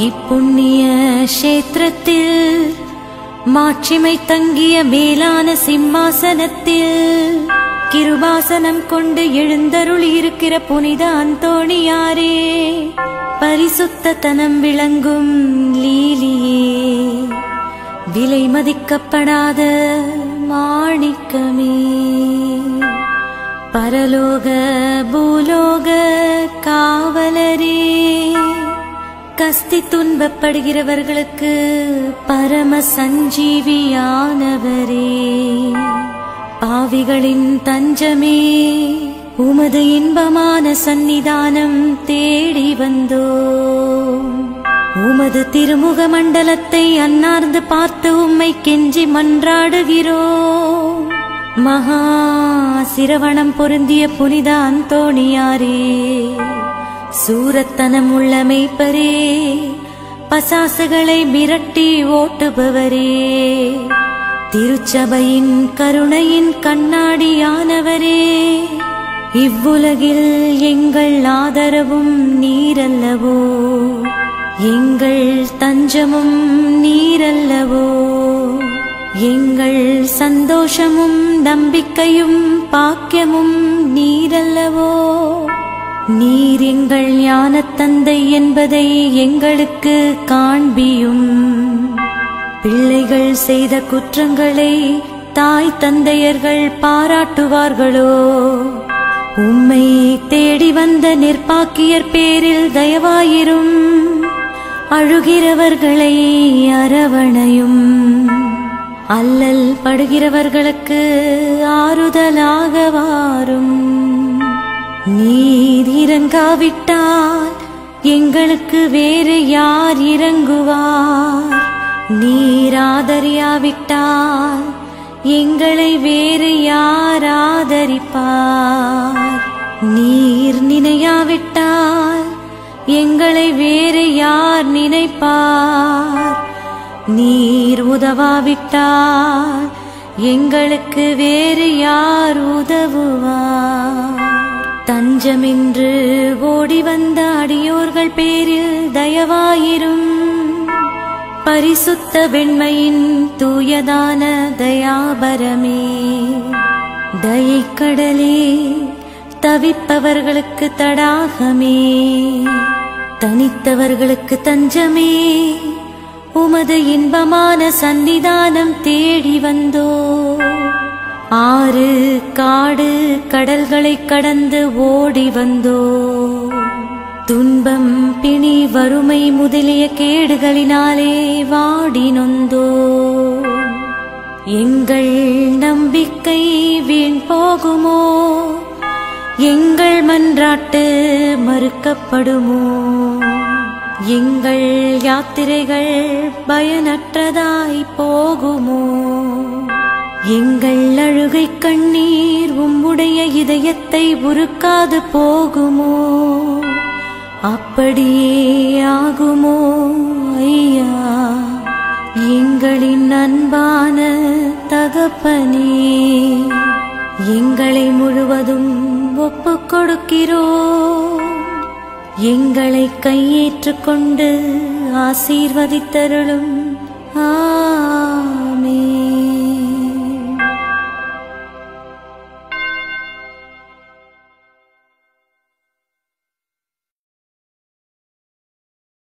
இப்புண்ணிய கஷேத்திரத்தில் மாட்சிமை தங்கிய மேலான சிம்மாசனத்தில் கிருபாசனம் கொண்டு எழுந்தருளி இருக்கிற புனித அந்தோணியாரே, பரிசுத்தத்தனம் விளங்கும் லீலியே, விலை மதிக்கப்படாத மாணிக்கமே, பரலோக பூலோக காவலரே, கஸ்தி துன்பப்படுகிறவர்களுக்கு பரம சஞ்சீவியானவரே, பாவிகளின் தஞ்சமே, உமது இன்பமான சந்நிதானம் தேடி வந்தோம். உமது திருமுக மண்டலத்தை அன்னார்ந்து பார்த்து உம்மை கெஞ்சி மன்றாடுகிறோம். மகா சிரவணம் பொருந்திய புனித அந்தோணியாரே, சூரத்தனம் உள்ள மெய்ப்பரே, பசாசுகளை மிரட்டி ஓட்டுபவரே, திருச்சபையின் கருணையின் கண்ணாடியானவரே, இவ்வுலகில் எங்கள் ஆதரவும் நீரல்லவோ, எங்கள் தஞ்சமும் நீரல்லவோ, எங்கள் சந்தோஷமும் நம்பிக்கையும் பாக்கியமும் நீரல்லவோ, நீர் எங்கள் ஞானத்தந்தை என்பதை எங்களுக்கு காண்பியும். பிள்ளைகள் செய்த குற்றங்களை தாய் தந்தையர்கள் பாராட்டுவார்களோ? உம்மை தேடி வந்த நிர்பாக்கியர் பேரில் தயவாயிரும். அழுகிறவர்களை அரவணையும். அல்லல் படுகிறவர்களுக்கு ஆறுதலாக வாரும். நீர் இறங்காவிட்டால் எங்களுக்கு வேறு யார் இறங்குவார்? நீர் ஆதரியாவிட்டால் எங்களை வேறு யார் ஆதரிப்பார்? நீர் நினையாவிட்டால் எங்களை வேறு யார் நினைப்பார்? நீர் உதவாவிட்டால் எங்களுக்கு வேறு யார் உதவுவார்? தஞ்சமென்று ஓடி வந்த அடியோர்கள் பேரில் தயவாயிரும். பரிசுத்த வெண்மையின் தூயதான தயாபரமே, தயைக்கடலே, தவிப்பவர்களுக்கு தடாகமே, தனித்தவர்களுக்கு தஞ்சமே, உமது இன்பமான சந்நிதானம் தேடி வந்தோ. ஆறு காடு கடல்களை கடந்து ஓடி வந்தோ. துன்பம் பிணி வறுமை முதலிய கேடுகளினாலே வாடி நொந்தோ. எங்கள் நம்பிக்கை வீண் போகுமோ? எங்கள் மன்றாட்டு மறுக்கப்படுமோ? எங்கள் யாத்திரைகள் பயனற்றதாய் போகுமோ? எங்கள் அழுகை கண்ணீர் உம்முடைய இதயத்தை உருக்காது போகுமோ? அப்படியே ஆகுமோ ஐயா, எங்களின் அன்பான தகப்பனே? எங்களை முழுவதும் ஒப்புக் கொடுக்கிறோம். எங்களை கையேற்றுக் கொண்டு ஆசீர்வதித்தருளும்.